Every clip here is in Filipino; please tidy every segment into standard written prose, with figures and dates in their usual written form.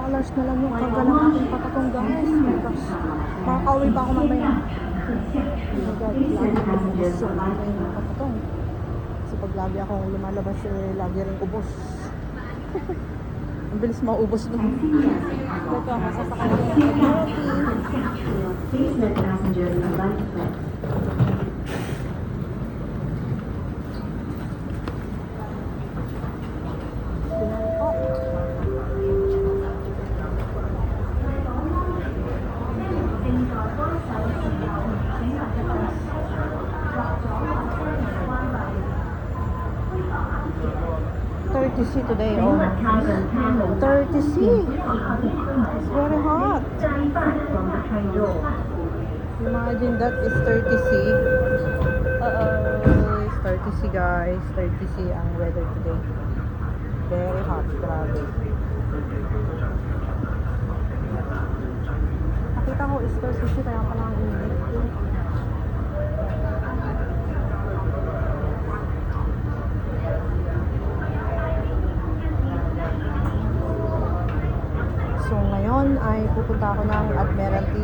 $10 na lang yung karga ng aking patatong guys. Oh my gosh. Makakauwi pa ako mamaya. Oh my God, lagi ko ubos yung aking patatong. Kasi pag lagi akong lumalabas, lagi rin ubos. Ang bilis maubos doon. Ito ako sasakay ko ng Please let passengers alight first. $30C today, oh. $30C. It's very hot. Imagine that is $30C. It's $30C guys. $30C ang weather today. Very hot. Grabe. Nakita ko is $30C kaya pala ang init. So ngayon ay pupunta ako ng Admiralty.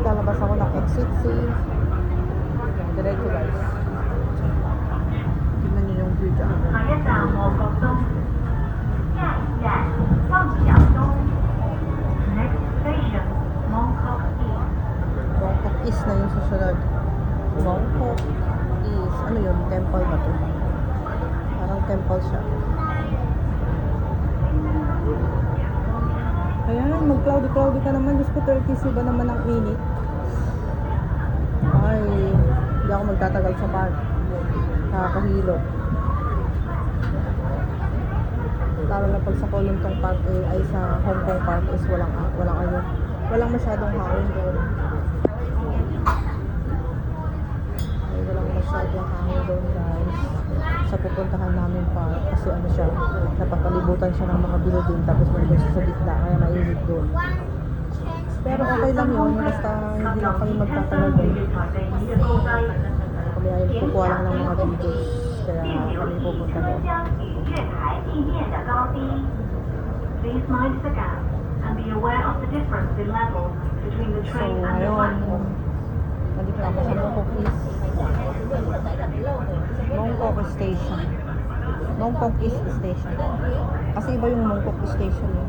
Lalabas ako ng exit C. Yan, diretso guys. Tignan nyo yung view dyan. Next station, Mongkok East. Mongkok East na yung susunod. Mongkok East. Ano yun? Temple ba ito? Parang temple siya. Ayan, mag-cloudy ka naman. Diyos ko, 30C ba naman ang init? Ay, hindi ako magtatagal sa park. Nakakahilo. Lalo na pag sa Kolontong Park ay sa Hong Kong Park is walang masyadong hangin doon. Ay, walang masyadong hangin doon guys. Sa pupuntahan namin park kasi ano siya, napapalibutan siya ng mga building tapos nandun siya sa gitna kaya mainit doon. Pero okay lang yun, basta hindi lang kami magtatagal doon. Kami ay kukuha lang ng mga videos kaya kami pupunta doon. Please mind the gap and be aware of the difference in level between the So train and the ngayon, platform. nandito ako sa Mongkok East. Mongkok Station. Mongkok East Station. Kasi iba yung Mongkok Station eh.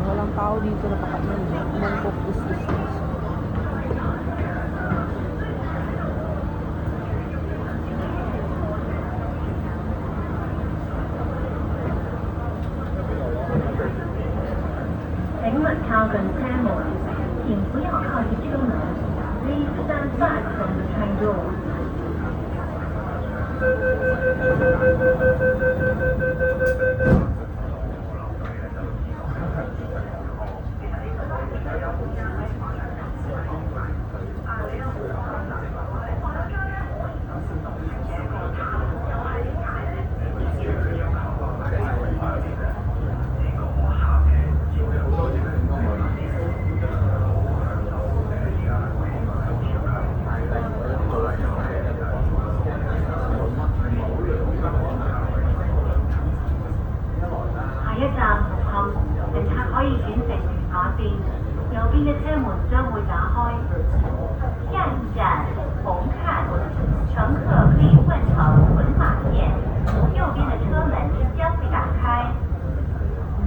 Walang tao dito na pakain. Mongkok East Station. Please stand back from the train door.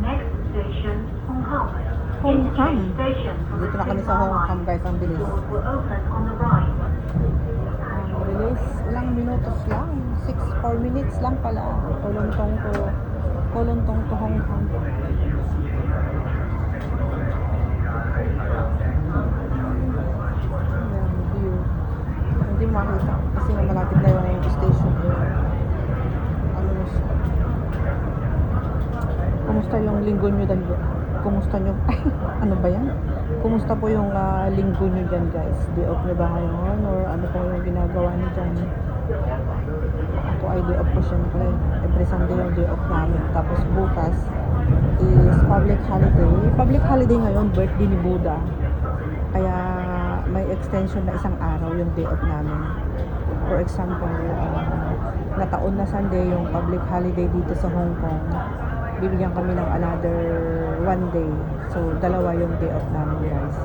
Next station, Hong Kong. Hong Kong. Station from the Dito na kami sa Hong Kong guys, ang bilis. will open on the right. Ang bilis, ilang minutos lang. 4 minutes lang pala. Kolontong to Hong Kong. Ayan, view. Hindi mo makita kasi malapit na yung station. Ano na siya. Kumusta yung linggo nyo dalo? kumusta nyo? Ano ba yan? Kumusta po yung linggo nyo dyan guys? Day off nyo ba ngayon? Or ano po yung ginagawa nyo dyan? Ako ay day off ko syempre. Every Sunday yung day off namin. Tapos bukas is public holiday. Public holiday ngayon, birthday ni Buddha. Kaya may extension na isang araw yung day off namin. For example, nataon na Sunday yung public holiday dito sa Hong Kong. Bibigyan kami ng another one day. So, dalawa yung day off namin guys.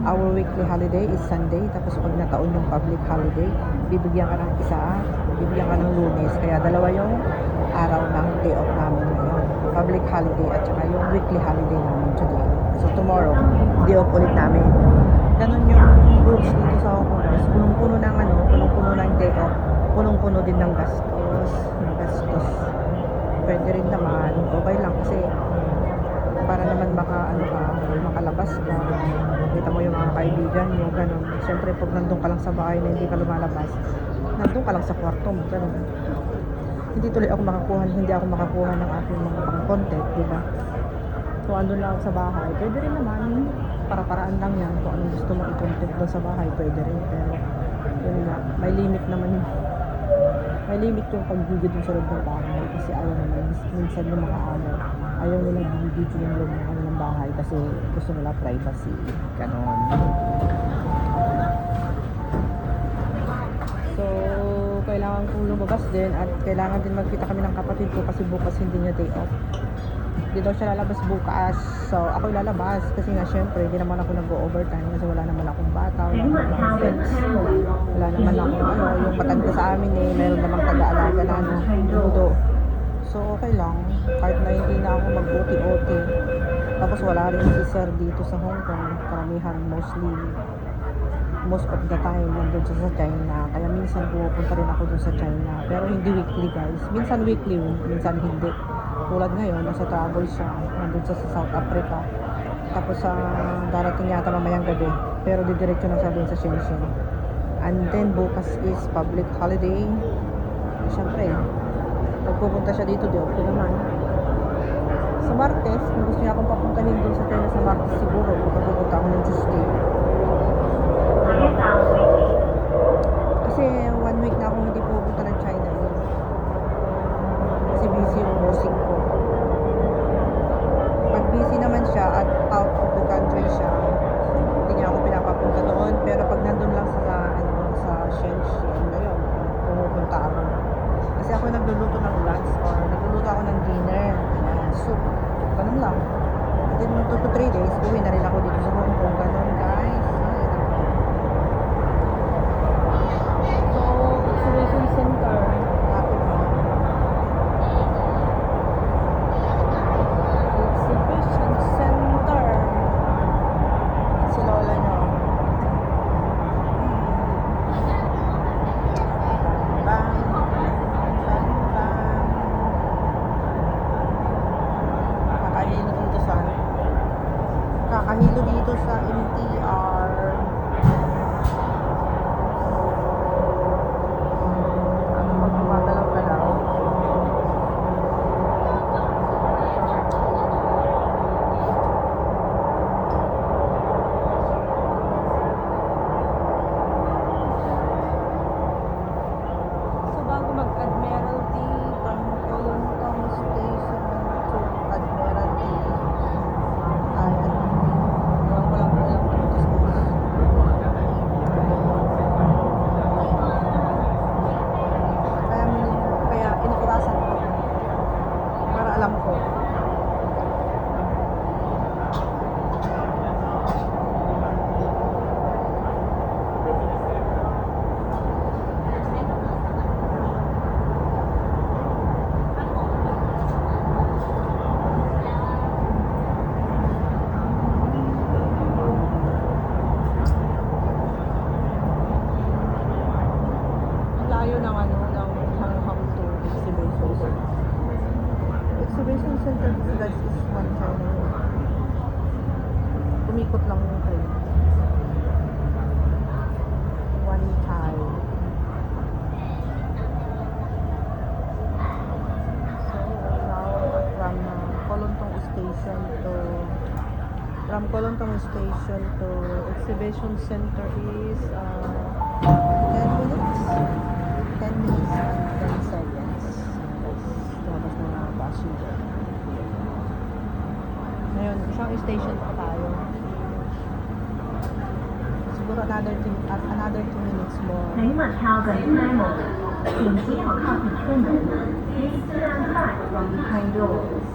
Our weekly holiday is Sunday. Tapos pag nataon yung public holiday, bibigyan ka ng isa, bibigyan ka ng Lunes. Kaya dalawa yung araw ng day off namin ngayon. Public holiday at saka yung weekly holiday namin today. So, tomorrow, day off ulit namin. Ganon yung rules dito sa Hong Kong guys. Punong-puno ng punong-puno ng day off. Punong-puno din ng gastos. Pwede rin naman. Okay lang kasi para naman makalabas ka. Kita mo yung mga kaibigan mo, ganon. Siyempre, pag nandun ka lang sa bahay na hindi ka lumalabas, nandun ka lang sa kwarto mo, ganon. Hindi ako makakuha ng aking mga pang-content, di ba? Kung andun lang ako sa bahay, pwede rin naman. Para-paraan lang yan. Kung anong gusto mo i-content doon sa bahay, pwede rin. Pero, yun nga, may limit naman yun. May limit yung pag-video dun sa loob ng bahay. Kasi ayaw naman, minsan yung mga ayaw nila video yung loob ng bahay kasi gusto nila privacy. Ganon. So, kailangan kong lumabas din at kailangan din magkita kami ng kapatid ko kasi bukas hindi niya day off. Hindi daw siya lalabas bukas. So, ako lalabas kasi nga syempre, hindi naman ako nag-overtime kasi wala naman akong bata, wala naman akong friends. Wala naman akong yung matanda sa amin meron namang taga-alaga na mudo. So, okay lang. Kahit na hindi na ako mag-OT-OT. Tapos wala rin si sir dito sa Hong Kong. Karamihan, most of the time, nandun siya sa China. Kaya minsan pupunta rin ako dun sa China. Pero hindi weekly guys. Minsan weekly, minsan hindi. Tulad ngayon, nasa travel siya. Nandun siya sa South Africa. Tapos darating yata mamayang gabi. Pero didiretso na siya dun sa Shenzhen. And then bukas is public holiday. Siyempre, pagpupunta siya dito, di okay naman. Sa Martes, kung gusto niya akong papuntahin dun sa China sa Martes siguro, pagpupunta ako ng Tuesday. Kasi 1 week na akong hindi pupunta ng China. Kasi busy yung bossing ko. Pag busy naman siya at out of the country siya, hindi niya ako pinapapunta doon. Pero pag nandun lang sa Shenzhen, ngayon, pumupunta ako. Kasi ako nagluluto ng lunch or nagluluto ako ng dinner. Ayan, soup. Ganun lang. And then 2 to 3 days, uwi na rin ako dito sa Hong Kong. Ganun guys. So, exhibition center. Lapit mo. Exhibition center. Si lola nyo. Bang. Kakahilo dito sa MTR. Ano pag gumagalaw-galaw? So bago mag-Admiralty, Pangkolong Tong Station to Admiralty, kaya inukurasan ko para alam ko. Layo ng ng Hanghang to Exhibition. Exhibition Center guys is one China. Kumikot lang yung train. One China. So now from Kolontong Station to Exhibition Center is 10 minutes. 10 minutes and 10 seconds. Lumabas na mga passenger. Ngayon, isang station pa tayo. Siguro another 2 minutes more. 请勿靠近车门，请不要靠近车门。Please stand back from behind doors.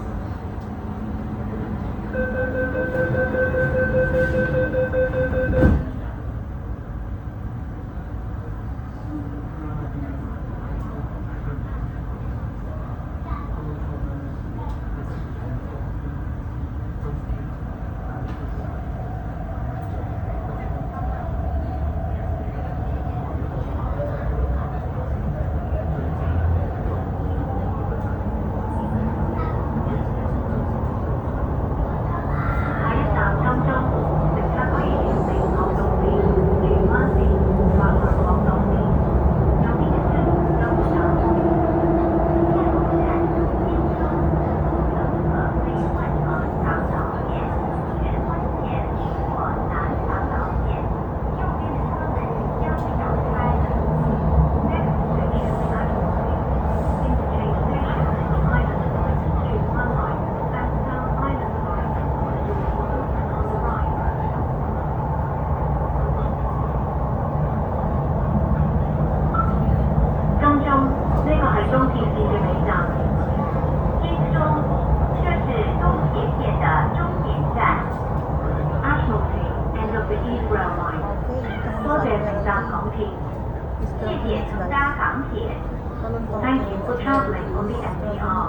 Thank you for traveling on the SBR.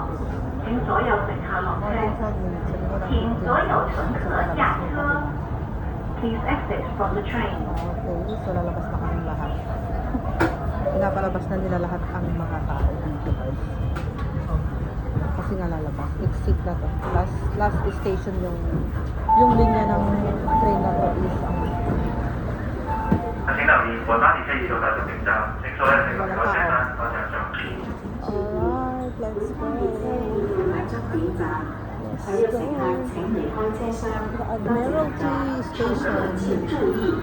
请所有乘客落车，请所有乘客下车。Please exit from the train. Okay, so lalabas na kami lahat. Pinapalabas na nila lahat ang mga tao dito guys. Kasi nga lalabas. Exit na to. Last station yung linya ng train na to is ang 请留意，本班列車已到達終點站，請所有乘客坐車間多謝上。 Alright, let's go. 終點站，所有乘客請離開車廂，多謝大家。 Admiralty 乘客 Station. 請注意，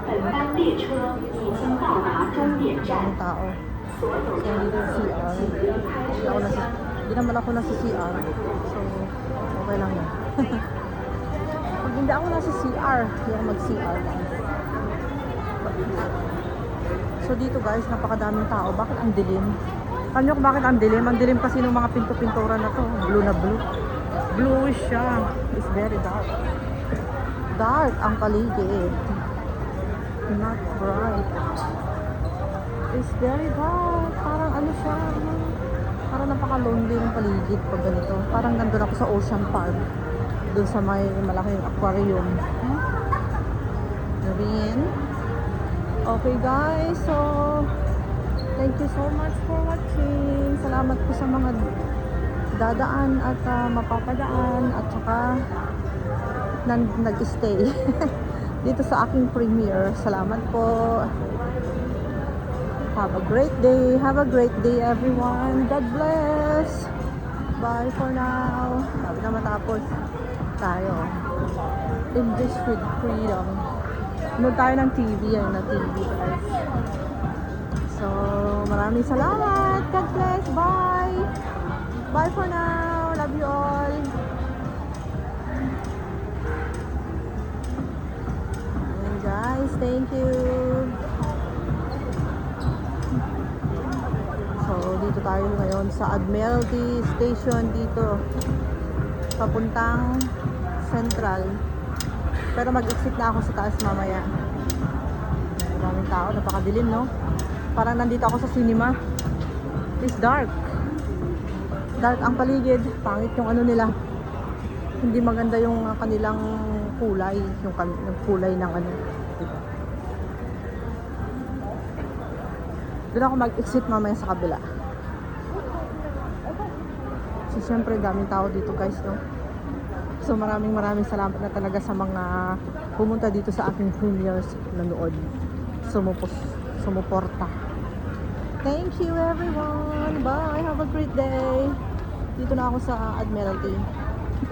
本班列車已經到達終點站 Ang，tao. 所有 So, 乘 dito 客 yung CR. 請離開車廂。 Hindi naman ako nasa CR. So, okay lang yan. Pag hindi ako nasa CR, hindi ako mag-CR. So, dito guys, napakadaming tao. Bakit ang dilim? Alam nyo kung bakit ang dilim? Ang dilim kasi ng mga pinto-pintura na to. Blue na blue. Bluish siya. It's very dark. Dark ang paligid. Not bright. It's very dark. Parang ano siya. Parang napaka-lonely ng paligid pag ganito. Parang nandun ako sa Ocean Park. Doon sa may malaking aquarium. Moving in. Okay guys, so thank you so much for watching. Salamat po sa mga dadaan at mapapadaan at saka nag-stay dito sa aking premiere. Salamat po. Have a great day. Have a great day everyone. God bless. Bye for now. Sabi na matapos tayo. In this with freedom. Nood tayo ng TV. Yan na TV guys. So, maraming salamat. God bless. Bye. Bye for now. Love you all. And guys, thank you. So, dito tayo ngayon sa Admiralty Station dito. Papuntang Central. Pero mag-exit na ako sa taas mamaya. Maraming tao, napakadilim, no? Parang nandito ako sa cinema. It's dark. Dark ang paligid. Pangit yung ano nila. Hindi maganda yung kanilang kulay. Yung kulay ng ano. Diba? Doon ako mag-exit mamaya sa kabila. So, syempre, daming tao dito guys, no? So, maraming salamat na talaga sa mga pumunta dito sa aking premieres nanood. Sumuporta. Thank you everyone. Bye. Have a great day. Dito na ako sa Admiralty.